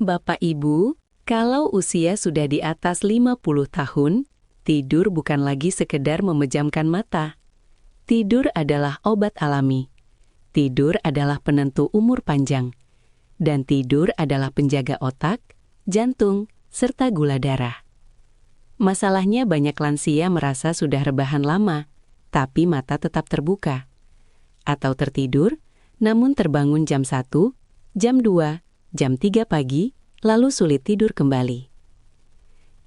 Bapak Ibu, kalau usia sudah di atas 50 tahun, tidur bukan lagi sekedar memejamkan mata. Tidur adalah obat alami. Tidur adalah penentu umur panjang. Dan tidur adalah penjaga otak, jantung, serta gula darah. Masalahnya banyak lansia merasa sudah rebahan lama, tapi mata tetap terbuka. Atau tertidur, namun terbangun jam 1, jam 2, jam 3 pagi, lalu sulit tidur kembali.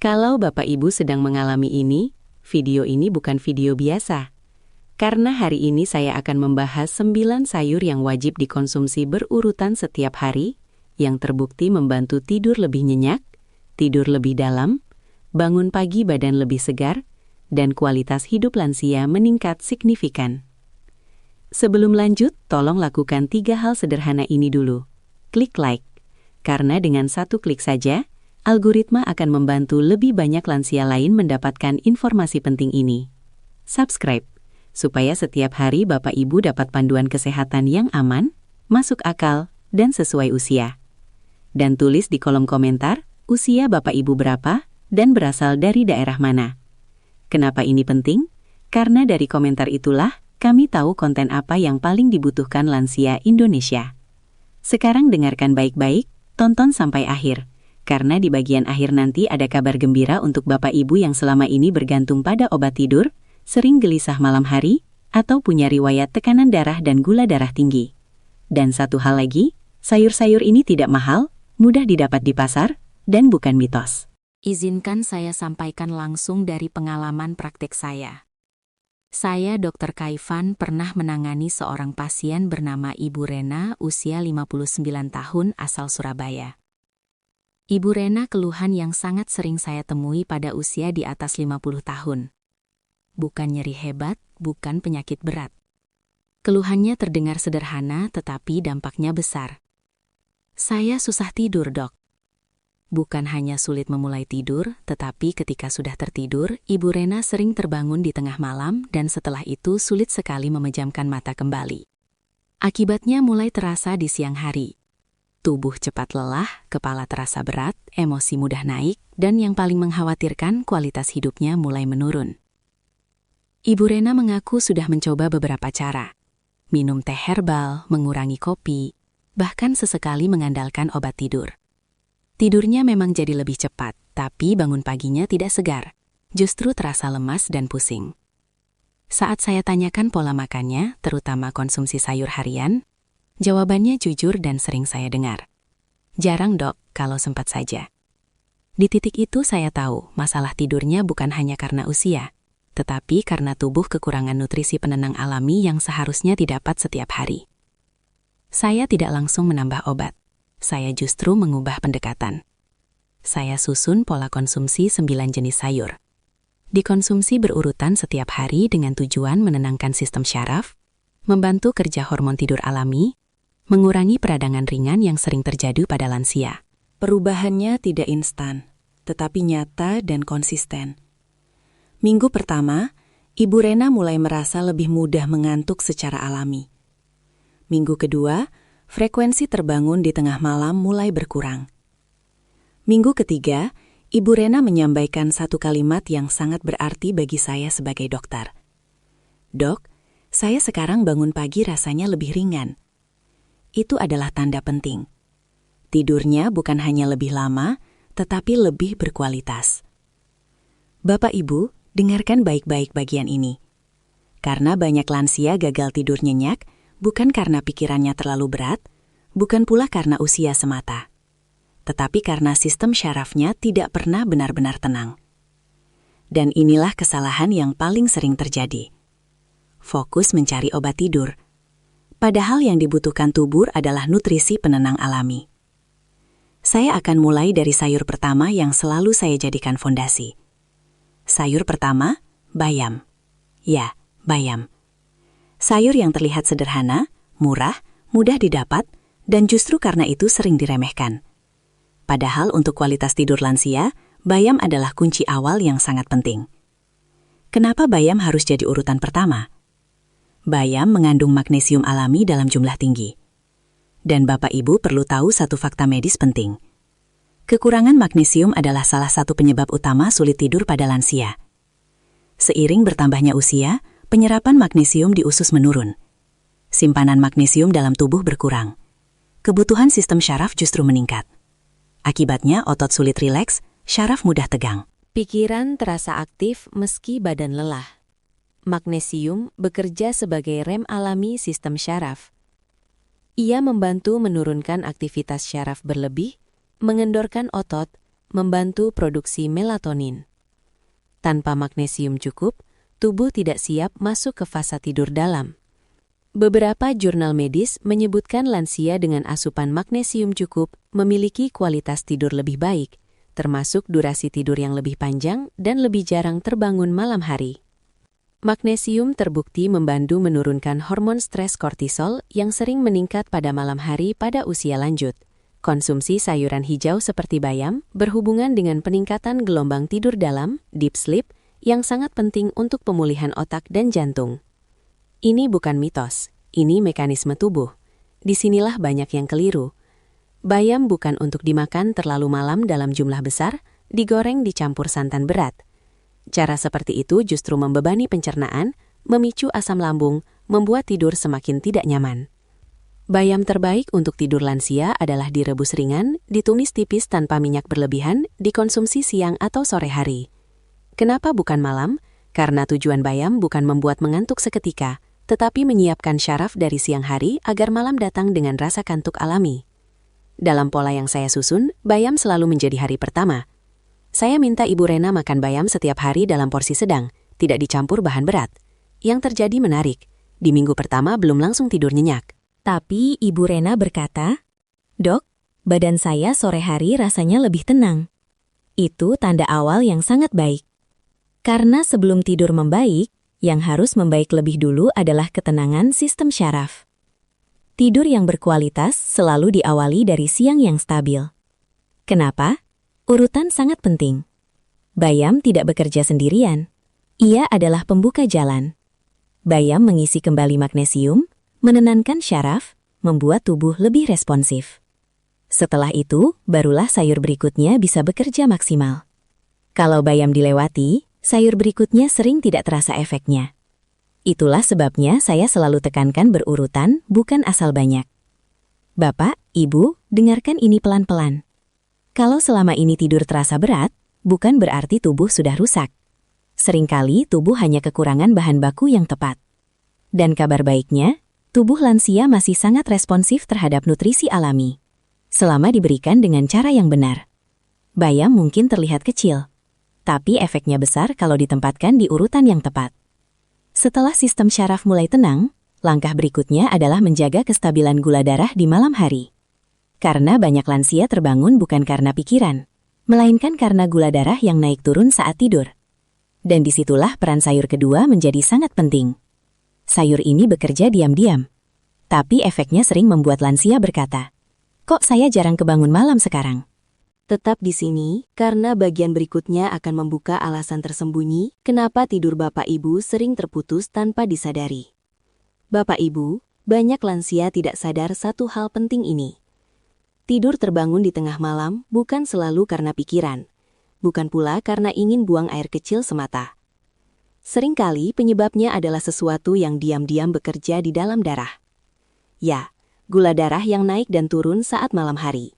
Kalau Bapak Ibu sedang mengalami ini, video ini bukan video biasa. Karena hari ini saya akan membahas 9 sayur yang wajib dikonsumsi berurutan setiap hari, yang terbukti membantu tidur lebih nyenyak, tidur lebih dalam, bangun pagi badan lebih segar, dan kualitas hidup lansia meningkat signifikan. Sebelum lanjut, tolong lakukan 3 hal sederhana ini dulu. Klik like. Karena dengan 1 klik saja, algoritma akan membantu lebih banyak lansia lain mendapatkan informasi penting ini. Subscribe, supaya setiap hari Bapak Ibu dapat panduan kesehatan yang aman, masuk akal, dan sesuai usia. Dan tulis di kolom komentar, usia Bapak Ibu berapa, dan berasal dari daerah mana. Kenapa ini penting? Karena dari komentar itulah, kami tahu konten apa yang paling dibutuhkan lansia Indonesia. Sekarang dengarkan baik-baik, tonton sampai akhir, karena di bagian akhir nanti ada kabar gembira untuk Bapak Ibu yang selama ini bergantung pada obat tidur, sering gelisah malam hari, atau punya riwayat tekanan darah dan gula darah tinggi. Dan satu hal lagi, sayur-sayur ini tidak mahal, mudah didapat di pasar, dan bukan mitos. Izinkan saya sampaikan langsung dari pengalaman praktik saya. Saya Dr. Kaifan pernah menangani seorang pasien bernama Ibu Rena usia 59 tahun asal Surabaya. Ibu Rena keluhan yang sangat sering saya temui pada usia di atas 50 tahun. Bukan nyeri hebat, bukan penyakit berat. Keluhannya terdengar sederhana tetapi dampaknya besar. Saya susah tidur, Dok. Bukan hanya sulit memulai tidur, tetapi ketika sudah tertidur, Ibu Rena sering terbangun di tengah malam dan setelah itu sulit sekali memejamkan mata kembali. Akibatnya mulai terasa di siang hari. Tubuh cepat lelah, kepala terasa berat, emosi mudah naik, dan yang paling mengkhawatirkan kualitas hidupnya mulai menurun. Ibu Rena mengaku sudah mencoba beberapa cara. Minum teh herbal, mengurangi kopi, bahkan sesekali mengandalkan obat tidur. Tidurnya memang jadi lebih cepat, tapi bangun paginya tidak segar. Justru terasa lemas dan pusing. Saat saya tanyakan pola makannya, terutama konsumsi sayur harian, jawabannya jujur dan sering saya dengar. Jarang, Dok, kalau sempat saja. Di titik itu saya tahu masalah tidurnya bukan hanya karena usia, tetapi karena tubuh kekurangan nutrisi penenang alami yang seharusnya didapat setiap hari. Saya tidak langsung menambah obat. Saya justru mengubah pendekatan. Saya susun pola konsumsi 9 jenis sayur. Dikonsumsi berurutan setiap hari dengan tujuan menenangkan sistem syaraf, membantu kerja hormon tidur alami, mengurangi peradangan ringan yang sering terjadi pada lansia. Perubahannya tidak instan, tetapi nyata dan konsisten. Minggu pertama, Ibu Rena mulai merasa lebih mudah mengantuk secara alami. Minggu kedua, frekuensi terbangun di tengah malam mulai berkurang. Minggu ketiga, Ibu Rena menyampaikan satu kalimat yang sangat berarti bagi saya sebagai dokter. Dok, saya sekarang bangun pagi rasanya lebih ringan. Itu adalah tanda penting. Tidurnya bukan hanya lebih lama, tetapi lebih berkualitas. Bapak Ibu, dengarkan baik-baik bagian ini. Karena banyak lansia gagal tidur nyenyak, bukan karena pikirannya terlalu berat, bukan pula karena usia semata, tetapi karena sistem syarafnya tidak pernah benar-benar tenang. Dan inilah kesalahan yang paling sering terjadi. Fokus mencari obat tidur, padahal yang dibutuhkan tubuh adalah nutrisi penenang alami. Saya akan mulai dari sayur pertama yang selalu saya jadikan fondasi. Sayur pertama, bayam. Ya, bayam. Sayur yang terlihat sederhana, murah, mudah didapat, dan justru karena itu sering diremehkan. Padahal untuk kualitas tidur lansia, bayam adalah kunci awal yang sangat penting. Kenapa bayam harus jadi urutan pertama? Bayam mengandung magnesium alami dalam jumlah tinggi. Dan Bapak Ibu perlu tahu satu fakta medis penting. Kekurangan magnesium adalah salah satu penyebab utama sulit tidur pada lansia. Seiring bertambahnya usia, penyerapan magnesium di usus menurun. Simpanan magnesium dalam tubuh berkurang. Kebutuhan sistem syaraf justru meningkat. Akibatnya otot sulit rileks, syaraf mudah tegang. Pikiran terasa aktif meski badan lelah. Magnesium bekerja sebagai rem alami sistem syaraf. Ia membantu menurunkan aktivitas syaraf berlebih, mengendorkan otot, membantu produksi melatonin. Tanpa magnesium cukup, tubuh tidak siap masuk ke fase tidur dalam. Beberapa jurnal medis menyebutkan lansia dengan asupan magnesium cukup memiliki kualitas tidur lebih baik, termasuk durasi tidur yang lebih panjang dan lebih jarang terbangun malam hari. Magnesium terbukti membantu menurunkan hormon stres kortisol yang sering meningkat pada malam hari pada usia lanjut. Konsumsi sayuran hijau seperti bayam berhubungan dengan peningkatan gelombang tidur dalam, deep sleep, yang sangat penting untuk pemulihan otak dan jantung. Ini bukan mitos, ini mekanisme tubuh. Disinilah banyak yang keliru. Bayam bukan untuk dimakan terlalu malam dalam jumlah besar, digoreng dicampur santan berat. Cara seperti itu justru membebani pencernaan, memicu asam lambung, membuat tidur semakin tidak nyaman. Bayam terbaik untuk tidur lansia adalah direbus ringan, ditumis tipis tanpa minyak berlebihan, dikonsumsi siang atau sore hari. Kenapa bukan malam? Karena tujuan bayam bukan membuat mengantuk seketika, tetapi menyiapkan syaraf dari siang hari agar malam datang dengan rasa kantuk alami. Dalam pola yang saya susun, bayam selalu menjadi hari pertama. Saya minta Ibu Rena makan bayam setiap hari dalam porsi sedang, tidak dicampur bahan berat. Yang terjadi menarik, di minggu pertama belum langsung tidur nyenyak. Tapi Ibu Rena berkata, "Dok, badan saya sore hari rasanya lebih tenang." Itu tanda awal yang sangat baik. Karena sebelum tidur membaik, yang harus membaik lebih dulu adalah ketenangan sistem syaraf. Tidur yang berkualitas selalu diawali dari siang yang stabil. Kenapa? Urutan sangat penting. Bayam tidak bekerja sendirian. Ia adalah pembuka jalan. Bayam mengisi kembali magnesium, menenangkan syaraf, membuat tubuh lebih responsif. Setelah itu, barulah sayur berikutnya bisa bekerja maksimal. Kalau bayam dilewati, sayur berikutnya sering tidak terasa efeknya. Itulah sebabnya saya selalu tekankan berurutan, bukan asal banyak. Bapak, Ibu, dengarkan ini pelan-pelan. Kalau selama ini tidur terasa berat, bukan berarti tubuh sudah rusak. Seringkali tubuh hanya kekurangan bahan baku yang tepat. Dan kabar baiknya, tubuh lansia masih sangat responsif terhadap nutrisi alami, selama diberikan dengan cara yang benar. Bayam mungkin terlihat kecil, tapi efeknya besar kalau ditempatkan di urutan yang tepat. Setelah sistem syaraf mulai tenang, langkah berikutnya adalah menjaga kestabilan gula darah di malam hari. Karena banyak lansia terbangun bukan karena pikiran, melainkan karena gula darah yang naik turun saat tidur. Dan disitulah peran sayur kedua menjadi sangat penting. Sayur ini bekerja diam-diam. Tapi efeknya sering membuat lansia berkata, "Kok saya jarang kebangun malam sekarang?" Tetap di sini, karena bagian berikutnya akan membuka alasan tersembunyi kenapa tidur Bapak Ibu sering terputus tanpa disadari. Bapak Ibu, banyak lansia tidak sadar satu hal penting ini. Tidur terbangun di tengah malam bukan selalu karena pikiran, bukan pula karena ingin buang air kecil semata. Seringkali penyebabnya adalah sesuatu yang diam-diam bekerja di dalam darah. Ya, gula darah yang naik dan turun saat malam hari.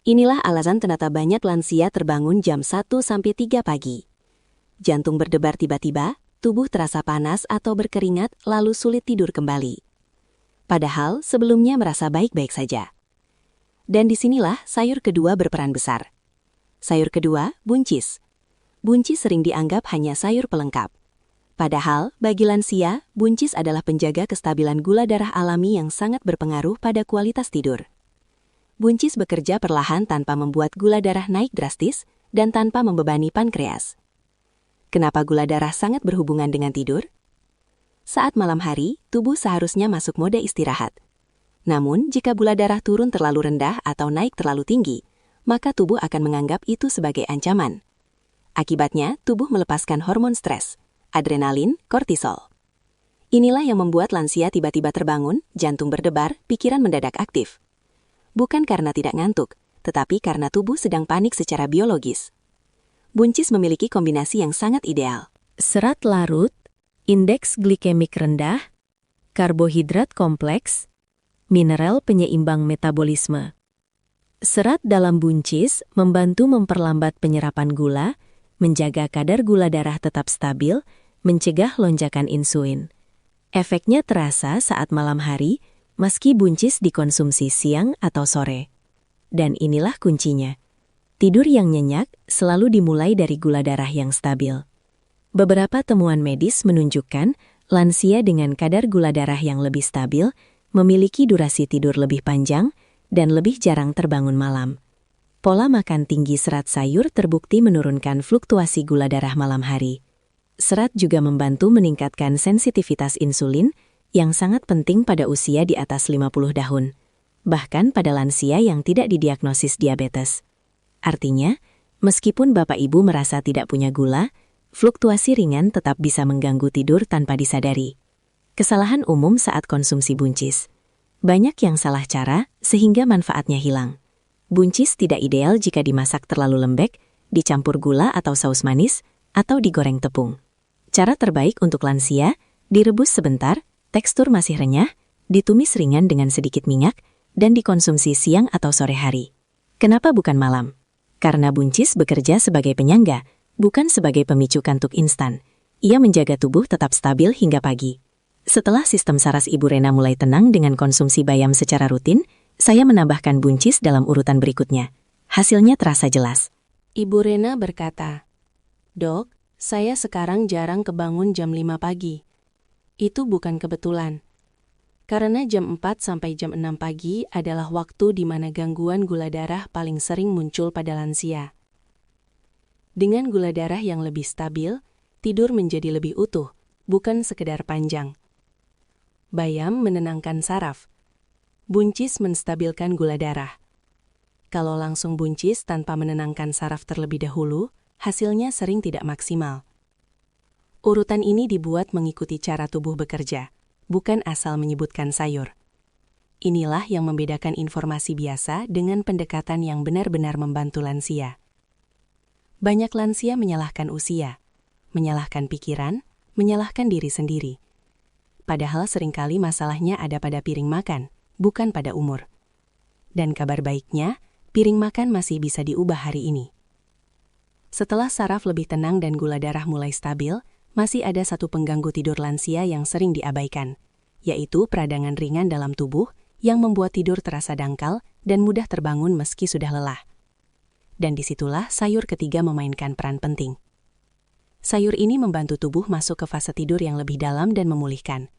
Inilah alasan kenapa banyak lansia terbangun jam 1-3 pagi. Jantung berdebar tiba-tiba, tubuh terasa panas atau berkeringat lalu sulit tidur kembali. Padahal sebelumnya merasa baik-baik saja. Dan disinilah sayur kedua berperan besar. Sayur kedua, buncis. Buncis sering dianggap hanya sayur pelengkap. Padahal, bagi lansia, buncis adalah penjaga kestabilan gula darah alami yang sangat berpengaruh pada kualitas tidur. Buncis bekerja perlahan tanpa membuat gula darah naik drastis dan tanpa membebani pankreas. Kenapa gula darah sangat berhubungan dengan tidur? Saat malam hari, tubuh seharusnya masuk mode istirahat. Namun, jika gula darah turun terlalu rendah atau naik terlalu tinggi, maka tubuh akan menganggap itu sebagai ancaman. Akibatnya, tubuh melepaskan hormon stres, adrenalin, kortisol. Inilah yang membuat lansia tiba-tiba terbangun, jantung berdebar, pikiran mendadak aktif. Bukan karena tidak ngantuk, tetapi karena tubuh sedang panik secara biologis. Buncis memiliki kombinasi yang sangat ideal. Serat larut, indeks glikemik rendah, karbohidrat kompleks, mineral penyeimbang metabolisme. Serat dalam buncis membantu memperlambat penyerapan gula, menjaga kadar gula darah tetap stabil, mencegah lonjakan insulin. Efeknya terasa saat malam hari, meski buncis dikonsumsi siang atau sore. Dan inilah kuncinya. Tidur yang nyenyak selalu dimulai dari gula darah yang stabil. Beberapa temuan medis menunjukkan lansia dengan kadar gula darah yang lebih stabil memiliki durasi tidur lebih panjang dan lebih jarang terbangun malam. Pola makan tinggi serat sayur terbukti menurunkan fluktuasi gula darah malam hari. Serat juga membantu meningkatkan sensitivitas insulin yang sangat penting pada usia di atas 50 tahun, bahkan pada lansia yang tidak didiagnosis diabetes. Artinya, meskipun Bapak Ibu merasa tidak punya gula, fluktuasi ringan tetap bisa mengganggu tidur tanpa disadari. Kesalahan umum saat konsumsi buncis. Banyak yang salah cara sehingga manfaatnya hilang. Buncis tidak ideal jika dimasak terlalu lembek, dicampur gula atau saus manis, atau digoreng tepung. Cara terbaik untuk lansia, direbus sebentar, tekstur masih renyah, ditumis ringan dengan sedikit minyak, dan dikonsumsi siang atau sore hari. Kenapa bukan malam? Karena buncis bekerja sebagai penyangga, bukan sebagai pemicu kantuk instan. Ia menjaga tubuh tetap stabil hingga pagi. Setelah sistem saras Ibu Rena mulai tenang dengan konsumsi bayam secara rutin, saya menambahkan buncis dalam urutan berikutnya. Hasilnya terasa jelas. Ibu Rena berkata, "Dok, saya sekarang jarang kebangun jam 5 pagi. Itu bukan kebetulan. Karena jam 4 sampai jam 6 pagi adalah waktu di mana gangguan gula darah paling sering muncul pada lansia. Dengan gula darah yang lebih stabil, tidur menjadi lebih utuh, bukan sekedar panjang. Bayam menenangkan saraf. Buncis menstabilkan gula darah. Kalau langsung buncis tanpa menenangkan saraf terlebih dahulu, hasilnya sering tidak maksimal. Urutan ini dibuat mengikuti cara tubuh bekerja, bukan asal menyebutkan sayur. Inilah yang membedakan informasi biasa dengan pendekatan yang benar-benar membantu lansia. Banyak lansia menyalahkan usia, menyalahkan pikiran, menyalahkan diri sendiri. Padahal seringkali masalahnya ada pada piring makan, bukan pada umur. Dan kabar baiknya, piring makan masih bisa diubah hari ini. Setelah saraf lebih tenang dan gula darah mulai stabil, masih ada satu pengganggu tidur lansia yang sering diabaikan, yaitu peradangan ringan dalam tubuh yang membuat tidur terasa dangkal dan mudah terbangun meski sudah lelah. Dan disitulah sayur ketiga memainkan peran penting. Sayur ini membantu tubuh masuk ke fase tidur yang lebih dalam dan memulihkan.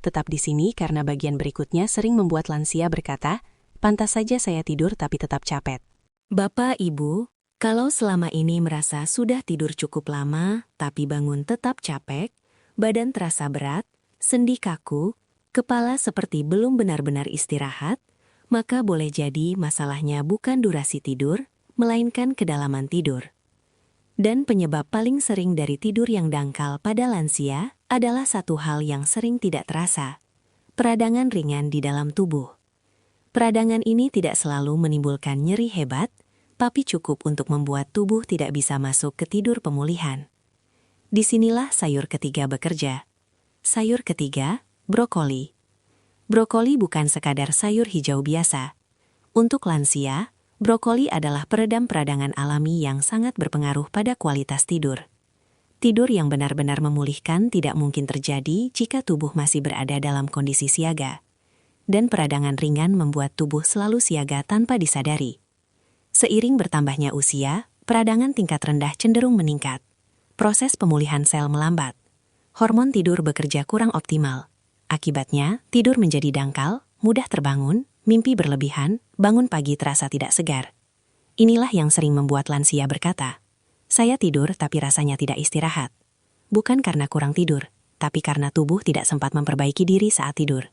Tetap di sini karena bagian berikutnya sering membuat lansia berkata, "Pantas saja saya tidur tapi tetap capek." Bapak, Ibu, kalau selama ini merasa sudah tidur cukup lama, tapi bangun tetap capek, badan terasa berat, sendi kaku, kepala seperti belum benar-benar istirahat, maka boleh jadi masalahnya bukan durasi tidur, melainkan kedalaman tidur. Dan penyebab paling sering dari tidur yang dangkal pada lansia adalah satu hal yang sering tidak terasa, peradangan ringan di dalam tubuh. Peradangan ini tidak selalu menimbulkan nyeri hebat, tapi cukup untuk membuat tubuh tidak bisa masuk ke tidur pemulihan. Disinilah sayur ketiga bekerja. Sayur ketiga, brokoli. Brokoli bukan sekadar sayur hijau biasa. Untuk lansia, brokoli adalah peredam peradangan alami yang sangat berpengaruh pada kualitas tidur. Tidur yang benar-benar memulihkan tidak mungkin terjadi jika tubuh masih berada dalam kondisi siaga. Dan peradangan ringan membuat tubuh selalu siaga tanpa disadari. Seiring bertambahnya usia, peradangan tingkat rendah cenderung meningkat. Proses pemulihan sel melambat. Hormon tidur bekerja kurang optimal. Akibatnya, tidur menjadi dangkal, mudah terbangun, mimpi berlebihan, bangun pagi terasa tidak segar. Inilah yang sering membuat lansia berkata, "Saya tidur tapi rasanya tidak istirahat." Bukan karena kurang tidur, tapi karena tubuh tidak sempat memperbaiki diri saat tidur.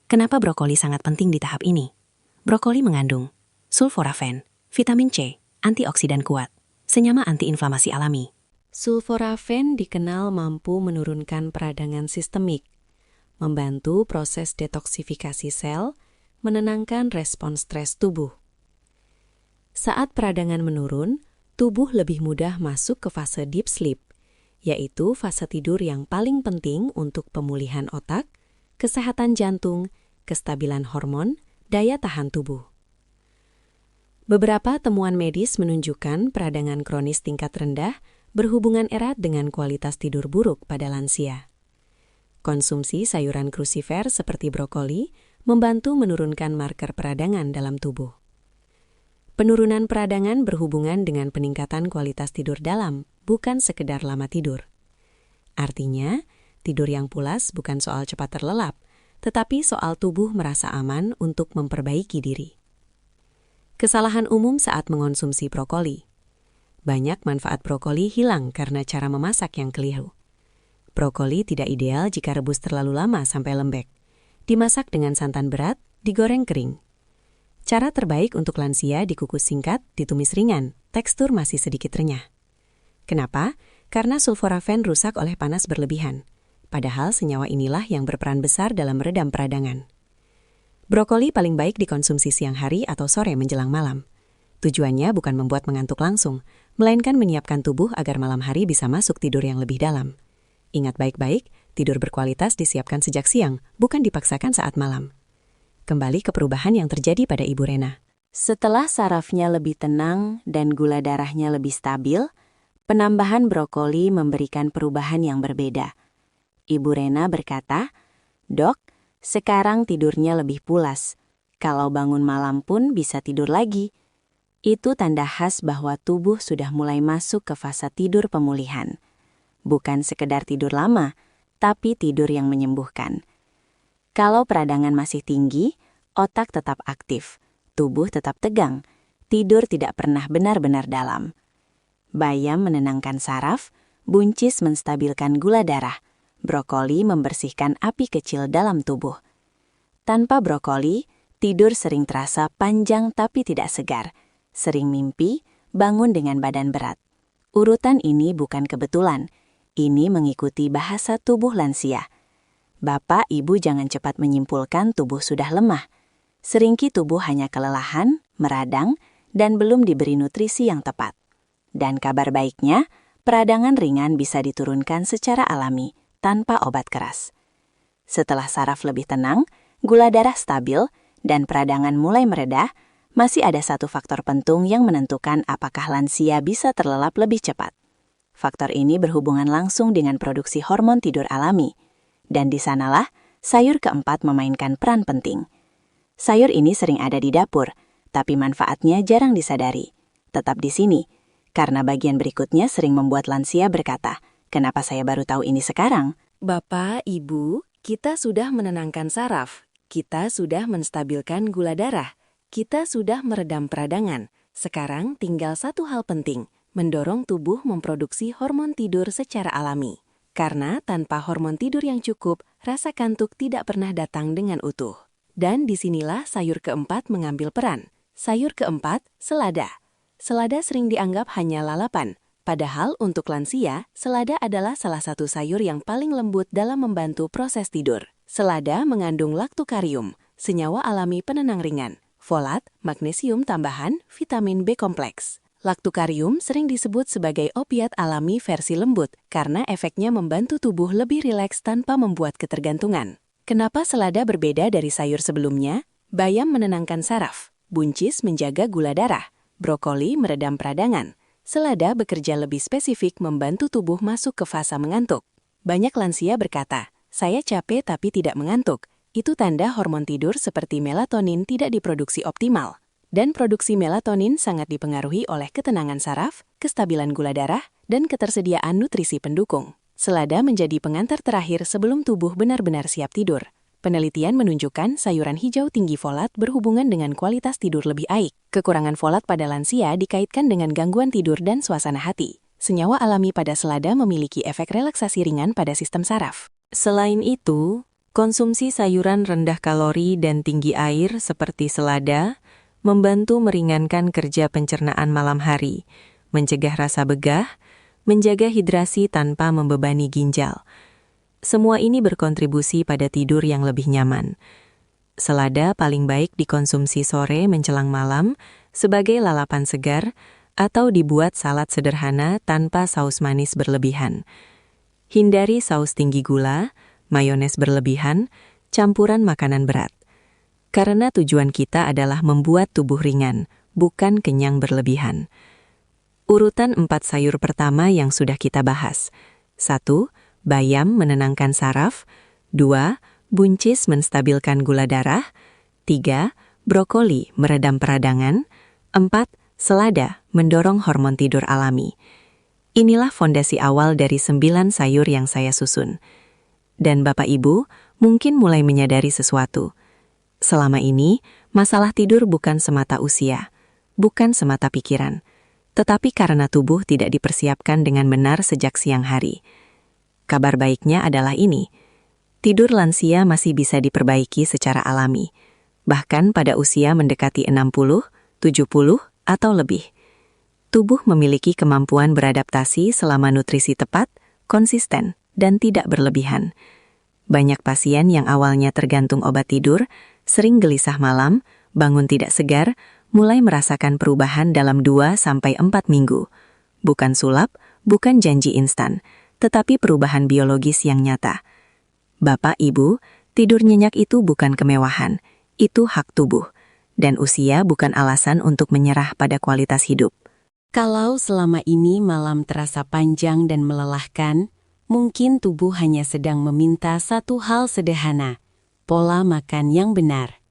Kenapa brokoli sangat penting di tahap ini? Brokoli mengandung sulforafen, vitamin C, antioksidan kuat, senyawa antiinflamasi alami. Sulforafen dikenal mampu menurunkan peradangan sistemik, membantu proses detoksifikasi sel, menenangkan respons stres tubuh. Saat peradangan menurun, tubuh lebih mudah masuk ke fase deep sleep, yaitu fase tidur yang paling penting untuk pemulihan otak, kesehatan jantung, kestabilan hormon, daya tahan tubuh. Beberapa temuan medis menunjukkan peradangan kronis tingkat rendah berhubungan erat dengan kualitas tidur buruk pada lansia. Konsumsi sayuran krusifer seperti brokoli membantu menurunkan marker peradangan dalam tubuh. Penurunan peradangan berhubungan dengan peningkatan kualitas tidur dalam, bukan sekedar lama tidur. Artinya, tidur yang pulas bukan soal cepat terlelap, tetapi soal tubuh merasa aman untuk memperbaiki diri. Kesalahan umum saat mengonsumsi brokoli. Banyak manfaat brokoli hilang karena cara memasak yang keliru. Brokoli tidak ideal jika rebus terlalu lama sampai lembek. Dimasak dengan santan berat, digoreng kering. Cara terbaik untuk lansia dikukus singkat, ditumis ringan, tekstur masih sedikit renyah. Kenapa? Karena sulforafen rusak oleh panas berlebihan. Padahal senyawa inilah yang berperan besar dalam meredam peradangan. Brokoli paling baik dikonsumsi siang hari atau sore menjelang malam. Tujuannya bukan membuat mengantuk langsung, melainkan menyiapkan tubuh agar malam hari bisa masuk tidur yang lebih dalam. Ingat baik-baik, tidur berkualitas disiapkan sejak siang, bukan dipaksakan saat malam. Kembali ke perubahan yang terjadi pada Ibu Rena. Setelah sarafnya lebih tenang dan gula darahnya lebih stabil, penambahan brokoli memberikan perubahan yang berbeda. Ibu Rena berkata, "Dok, sekarang tidurnya lebih pulas. Kalau bangun malam pun bisa tidur lagi." Itu tanda khas bahwa tubuh sudah mulai masuk ke fase tidur pemulihan. Bukan sekedar tidur lama, tapi tidur yang menyembuhkan. Kalau peradangan masih tinggi, otak tetap aktif, tubuh tetap tegang, tidur tidak pernah benar-benar dalam. Bayam menenangkan saraf, buncis menstabilkan gula darah, brokoli membersihkan api kecil dalam tubuh. Tanpa brokoli, tidur sering terasa panjang tapi tidak segar. Sering mimpi, bangun dengan badan berat. Urutan ini bukan kebetulan. Ini mengikuti bahasa tubuh lansia. Bapak, Ibu jangan cepat menyimpulkan tubuh sudah lemah. Seringki tubuh hanya kelelahan, meradang, dan belum diberi nutrisi yang tepat. Dan kabar baiknya, peradangan ringan bisa diturunkan secara alami, tanpa obat keras. Setelah saraf lebih tenang, gula darah stabil, dan peradangan mulai meredah, masih ada satu faktor penting yang menentukan apakah lansia bisa terlelap lebih cepat. Faktor ini berhubungan langsung dengan produksi hormon tidur alami, dan di sanalah sayur keempat memainkan peran penting. Sayur ini sering ada di dapur, tapi manfaatnya jarang disadari. Tetap di sini, karena bagian berikutnya sering membuat lansia berkata, "Kenapa saya baru tahu ini sekarang?" Bapak, Ibu, kita sudah menenangkan saraf, kita sudah menstabilkan gula darah, kita sudah meredam peradangan. Sekarang tinggal satu hal penting, mendorong tubuh memproduksi hormon tidur secara alami. Karena tanpa hormon tidur yang cukup, rasa kantuk tidak pernah datang dengan utuh. Dan disinilah sayur keempat mengambil peran. Sayur keempat, selada. Selada sering dianggap hanya lalapan. Padahal untuk lansia, selada adalah salah satu sayur yang paling lembut dalam membantu proses tidur. Selada mengandung laktukarium, senyawa alami penenang ringan, folat, magnesium tambahan, vitamin B kompleks. Laktukarium sering disebut sebagai opiat alami versi lembut karena efeknya membantu tubuh lebih rileks tanpa membuat ketergantungan. Kenapa selada berbeda dari sayur sebelumnya? Bayam menenangkan saraf, buncis menjaga gula darah, brokoli meredam peradangan. Selada bekerja lebih spesifik membantu tubuh masuk ke fase mengantuk. Banyak lansia berkata, "Saya capek tapi tidak mengantuk." Itu tanda hormon tidur seperti melatonin tidak diproduksi optimal. Dan produksi melatonin sangat dipengaruhi oleh ketenangan saraf, kestabilan gula darah, dan ketersediaan nutrisi pendukung. Selada menjadi pengantar terakhir sebelum tubuh benar-benar siap tidur. Penelitian menunjukkan sayuran hijau tinggi folat berhubungan dengan kualitas tidur lebih baik. Kekurangan folat pada lansia dikaitkan dengan gangguan tidur dan suasana hati. Senyawa alami pada selada memiliki efek relaksasi ringan pada sistem saraf. Selain itu, konsumsi sayuran rendah kalori dan tinggi air seperti selada membantu meringankan kerja pencernaan malam hari, mencegah rasa begah, menjaga hidrasi tanpa membebani ginjal. Semua ini berkontribusi pada tidur yang lebih nyaman. Selada paling baik dikonsumsi sore menjelang malam sebagai lalapan segar, atau dibuat salad sederhana tanpa saus manis berlebihan. Hindari saus tinggi gula, mayones berlebihan, campuran makanan berat. Karena tujuan kita adalah membuat tubuh ringan, bukan kenyang berlebihan. Urutan 4 sayur pertama yang sudah kita bahas. 1. Bayam menenangkan saraf. 2. Buncis menstabilkan gula darah. 3. Brokoli meredam peradangan. 4. Selada mendorong hormon tidur alami. Inilah fondasi awal dari 9 sayur yang saya susun. Dan Bapak Ibu mungkin mulai menyadari sesuatu. Selama ini, masalah tidur bukan semata usia, bukan semata pikiran, tetapi karena tubuh tidak dipersiapkan dengan benar sejak siang hari. Kabar baiknya adalah ini, tidur lansia masih bisa diperbaiki secara alami, bahkan pada usia mendekati 60, 70, atau lebih. Tubuh memiliki kemampuan beradaptasi selama nutrisi tepat, konsisten, dan tidak berlebihan. Banyak pasien yang awalnya tergantung obat tidur, sering gelisah malam, bangun tidak segar, mulai merasakan perubahan dalam 2-4 minggu. Bukan sulap, bukan janji instan, tetapi perubahan biologis yang nyata. Bapak, Ibu, tidur nyenyak itu bukan kemewahan, itu hak tubuh. Dan usia bukan alasan untuk menyerah pada kualitas hidup. Kalau selama ini malam terasa panjang dan melelahkan, mungkin tubuh hanya sedang meminta satu hal sederhana, pola makan yang benar.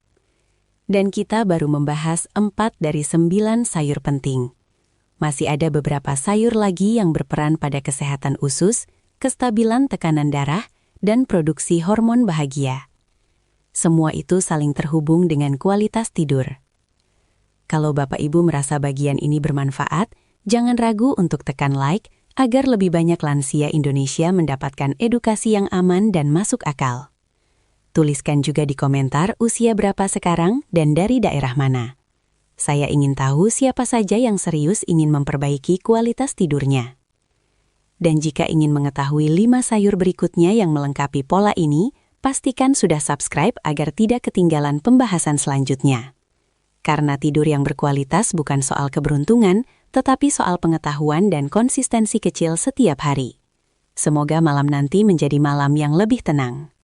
Dan kita baru membahas 4 dari 9 sayur penting. Masih ada beberapa sayur lagi yang berperan pada kesehatan usus, kestabilan tekanan darah, dan produksi hormon bahagia. Semua itu saling terhubung dengan kualitas tidur. Kalau Bapak Ibu merasa bagian ini bermanfaat, jangan ragu untuk tekan like agar lebih banyak lansia Indonesia mendapatkan edukasi yang aman dan masuk akal. Tuliskan juga di komentar usia berapa sekarang dan dari daerah mana. Saya ingin tahu siapa saja yang serius ingin memperbaiki kualitas tidurnya. Dan jika ingin mengetahui 5 sayur berikutnya yang melengkapi pola ini, pastikan sudah subscribe agar tidak ketinggalan pembahasan selanjutnya. Karena tidur yang berkualitas bukan soal keberuntungan, tetapi soal pengetahuan dan konsistensi kecil setiap hari. Semoga malam nanti menjadi malam yang lebih tenang.